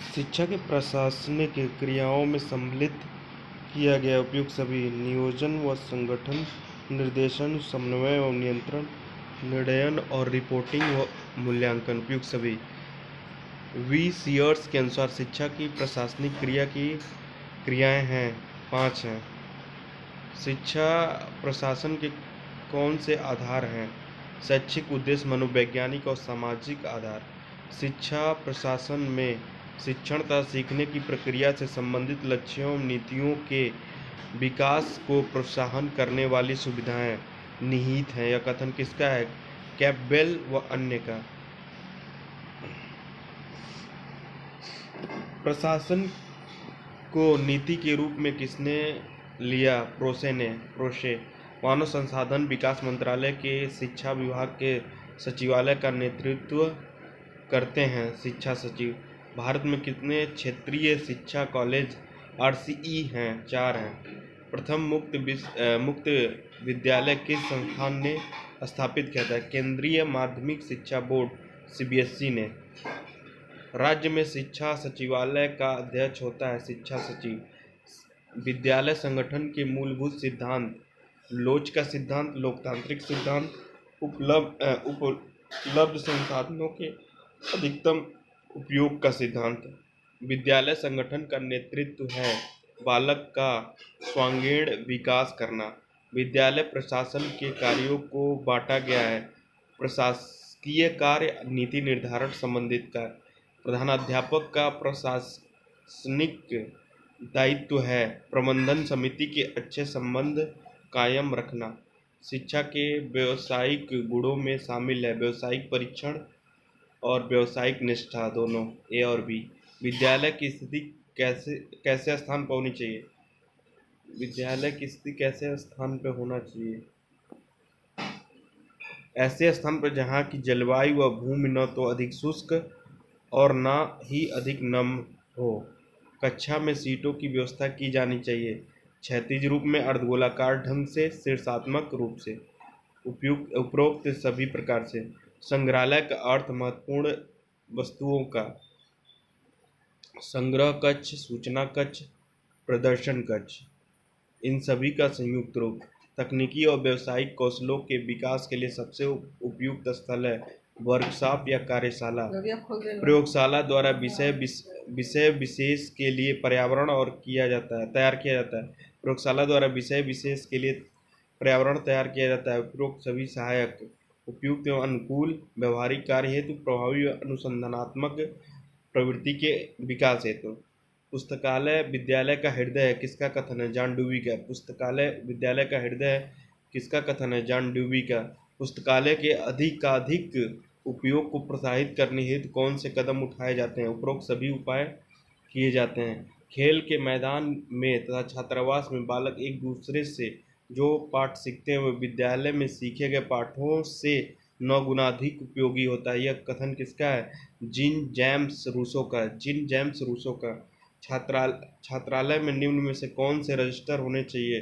शिक्षा के प्रशासनिक क्रियाओं में सम्मिलित किया गया उपयुक्त सभी नियोजन व संगठन, निर्देशन, समन्वय व नियंत्रण, निर्णयन और रिपोर्टिंग व मूल्यांकन उपयुक्त सभी। वी सीयर्स के अनुसार शिक्षा की प्रशासनिक क्रियाएं हैं 5 हैं। शिक्षा प्रशासन के कौन से आधार हैं? शैक्षिक उद्देश्य, मनोवैज्ञानिक और सामाजिक आधार। शिक्षा प्रशासन में शिक्षण तथा सीखने की प्रक्रिया से संबंधित लक्ष्यों नीतियों के विकास को प्रोत्साहन करने वाली सुविधाएं निहित हैं। यह कथन किसका है? कैम्पबेल व अन्य का। प्रशासन को नीति के रूप में किसने लिया? प्रोसे। मानव संसाधन विकास मंत्रालय के शिक्षा विभाग के सचिवालय का नेतृत्व करते हैं शिक्षा सचिव। भारत में कितने क्षेत्रीय शिक्षा कॉलेज RCE हैं? 4 हैं। प्रथम मुक्त विद्यालय किस संस्थान ने स्थापित किया था? केंद्रीय माध्यमिक शिक्षा बोर्ड CBSE ने। राज्य में शिक्षा सचिवालय का अध्यक्ष होता है शिक्षा सचिव। विद्यालय संगठन के मूलभूत सिद्धांत। लोच का सिद्धांत, लोकतांत्रिक सिद्धांत, उपलब्ध संसाधनों के अधिकतम उपयोग का सिद्धांत। विद्यालय संगठन का नेतृत्व है बालक का सर्वांगीण विकास करना। विद्यालय प्रशासन के कार्यों को बांटा गया है। प्रशासकीय कार्य, नीति निर्धारण संबंधित कार्य। प्रधानाध्यापक का प्रशासनिक दायित्व है प्रबंधन समिति के अच्छे संबंध कायम रखना। शिक्षा के व्यावसायिक गुणों में शामिल है व्यावसायिक परीक्षण और व्यावसायिक निष्ठा, दोनों A और B। विद्यालय की स्थिति कैसे स्थान पर होनी चाहिए? विद्यालय की स्थिति कैसे स्थान पर होना चाहिए? ऐसे स्थान पर जहाँ की जलवायु व भूमि न तो अधिक शुष्क और न ही अधिक नम हो। कक्षा में सीटों की व्यवस्था की जानी चाहिए क्षैतिज रूप में, अर्धगोलाकार ढंग से, शीर्षात्मक रूप से। उपरोक्त सभी प्रकार से। संग्रहालय का अर्थ महत्वपूर्ण वस्तुओं का संग्रह कक्ष, सूचना कक्ष, प्रदर्शन कक्ष, इन सभी का संयुक्त रूप। तकनीकी और व्यावसायिक कौशलों के विकास के लिए सबसे उपयुक्त स्थल है वर्कशॉप या कार्यशाला। प्रयोगशाला द्वारा विषय विशेष के लिए पर्यावरण तैयार किया जाता है। प्रयोगशाला द्वारा विषय विशेष के लिए पर्यावरण तैयार किया जाता है। उपरोक्त सभी सहायक, उपयुक्त एवं अनुकूल व्यवहारिक कार्य हेतु, प्रभावी अनुसंधानात्मक प्रवृत्ति के विकास हेतु। पुस्तकालय विद्यालय का हृदय है, किसका कथन है? जॉन डेवी का। पुस्तकालय विद्यालय का हृदय है, किसका कथन है? जॉन डेवी का। पुस्तकालय के अधिकाधिक उपयोग को प्रोत्साहित करने हेतु कौन से कदम उठाए जाते हैं? उपरोक्त सभी उपाय किए जाते हैं। खेल के मैदान में तथा छात्रावास में बालक एक दूसरे से जो पाठ सीखते हैं वह विद्यालय में सीखे गए पाठों से 9 गुना अधिक उपयोगी होता है। यह कथन किसका है? जीन जेम्स रूसो का। छात्रालय में निम्न में से कौन से रजिस्टर होने चाहिए?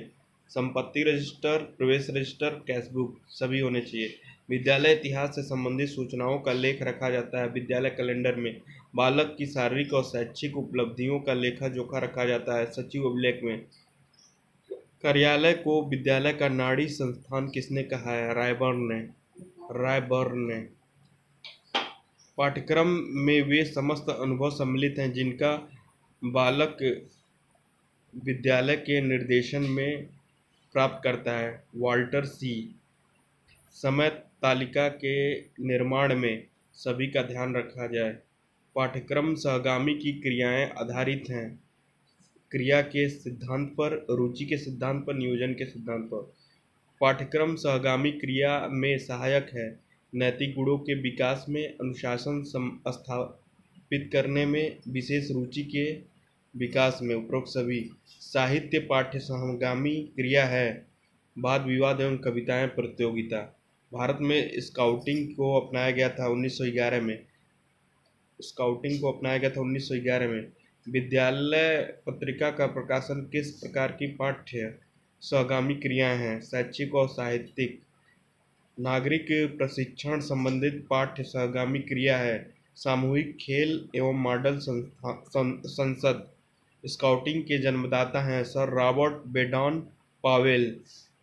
संपत्ति रजिस्टर, प्रवेश रजिस्टर, कैशबुक, सभी होने चाहिए। विद्यालय इतिहास से संबंधित सूचनाओं का लेख रखा जाता है विद्यालय कैलेंडर में। बालक की शारीरिक और शैक्षिक उपलब्धियों का लेखा जोखा रखा जाता है सचिव अभिलेख में। कार्यालय को विद्यालय का नाड़ी संस्थान किसने कहा है? रायबर्न ने। पाठ्यक्रम में वे समस्त अनुभव सम्मिलित हैं जिनका बालक विद्यालय के निर्देशन में प्राप्त करता है। वाल्टर सी। समय तालिका के निर्माण में सभी का ध्यान रखा जाए। पाठ्यक्रम सहगामी की क्रियाएं आधारित हैं क्रिया के सिद्धांत पर, रुचि के सिद्धांत पर, नियोजन के सिद्धांत पर। पाठ्यक्रम सहगामी क्रिया में सहायक है नैतिक गुणों के विकास में, अनुशासन स्थापित करने में, विशेष रुचि के विकास में। उपरोक्त सभी। साहित्य पाठ्य सहगामी क्रिया है वाद विवाद एवं कविताएं प्रतियोगिता। भारत में स्काउटिंग को अपनाया गया था 1911 में। विद्यालय पत्रिका का प्रकाशन किस प्रकार की पाठ्य सहगामी क्रियाएं हैं? शैक्षिक और साहित्यिक। नागरिक प्रशिक्षण संबंधित पाठ्य सहगामी क्रिया है सामूहिक खेल एवं मॉडल संसद। स्काउटिंग के जन्मदाता हैं सर रॉबर्ट बेडान पावेल।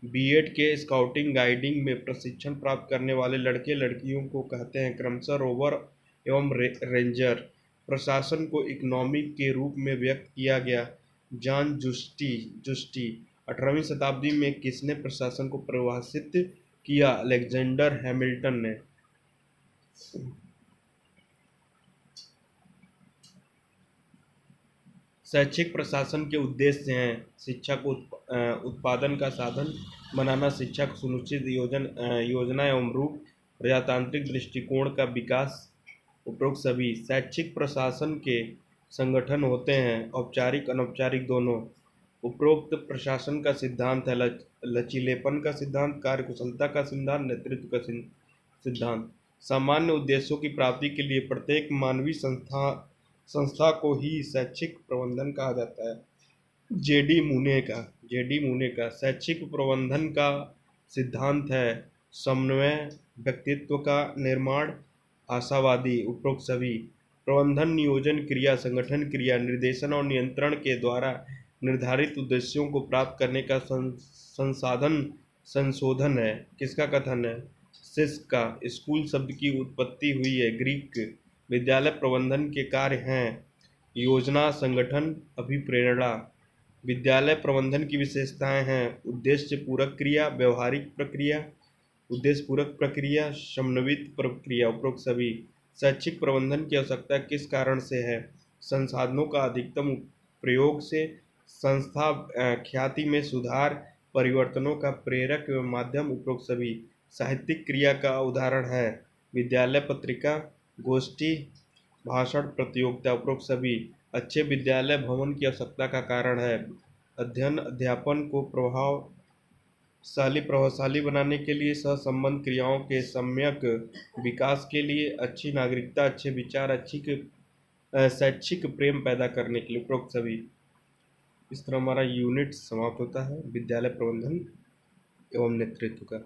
बीएड के स्काउटिंग गाइडिंग में प्रशिक्षण प्राप्त करने वाले लड़के लड़कियों को कहते हैं क्रमशः रोवर एवं रेंजर। प्रशासन को इकोनॉमिक के रूप में व्यक्त किया गया। जॉन जुस्टी। 18वीं शताब्दी में किसने प्रशासन को परिभाषित किया? अलेक्जेंडर हैमिल्टन ने। शैक्षिक प्रशासन के उद्देश्य हैं शिक्षा को उत्पादन का साधन बनाना, शिक्षा को सुनिश्चित योजना एवं रूप, प्रजातांत्रिक दृष्टिकोण का विकास। उपरोक्त सभी शैक्षिक प्रशासन के संगठन होते हैं, औपचारिक अनौपचारिक दोनों। उपरोक्त प्रशासन का सिद्धांत है लचीलेपन का सिद्धांत, कार्यकुशलता का सिद्धांत, नेतृत्व का सिद्धांत। सामान्य उद्देश्यों की प्राप्ति के लिए प्रत्येक मानवीय संस्था को ही शैक्षिक प्रबंधन कहा जाता है। जेडी मूने का शैक्षिक प्रबंधन का सिद्धांत है समन्वय, व्यक्तित्व का निर्माण, आशावादी। उपरोक्त सभी प्रबंधन नियोजन क्रिया, संगठन क्रिया, निर्देशन और नियंत्रण के द्वारा निर्धारित उद्देश्यों को प्राप्त करने का संशोधन है। किसका कथन है? सिस्क का। स्कूल शब्द की उत्पत्ति हुई है ग्रीक। विद्यालय प्रबंधन के कार्य हैं योजना, संगठन, अभिप्रेरणा। विद्यालय प्रबंधन की विशेषताएं हैं उद्देश्य पूरक क्रिया, व्यवहारिक प्रक्रिया, उद्देश्य पूरक प्रक्रिया, समन्वित प्रक्रिया। उपरोक्त सभी शैक्षिक प्रबंधन की आवश्यकता किस कारण से है? संसाधनों का अधिकतम प्रयोग से, संस्था ख्याति में सुधार, परिवर्तनों का प्रेरक एवं माध्यम। उपरोक्त सभी साहित्यिक क्रिया का उदाहरण है विद्यालय पत्रिका, गोष्ठी, भाषण, प्रतियोगिता। उपरोक्त सभी अच्छे विद्यालय भवन की आवश्यकता का कारण है अध्ययन अध्यापन को प्रभावशाली बनाने के लिए, सहसंबंध क्रियाओं के सम्यक विकास के लिए, अच्छी नागरिकता, अच्छे विचार, शैक्षिक प्रेम पैदा करने के लिए। उपरोक्त सभी। इस तरह हमारा यूनिट समाप्त होता है विद्यालय प्रबंधन एवं नेतृत्व का।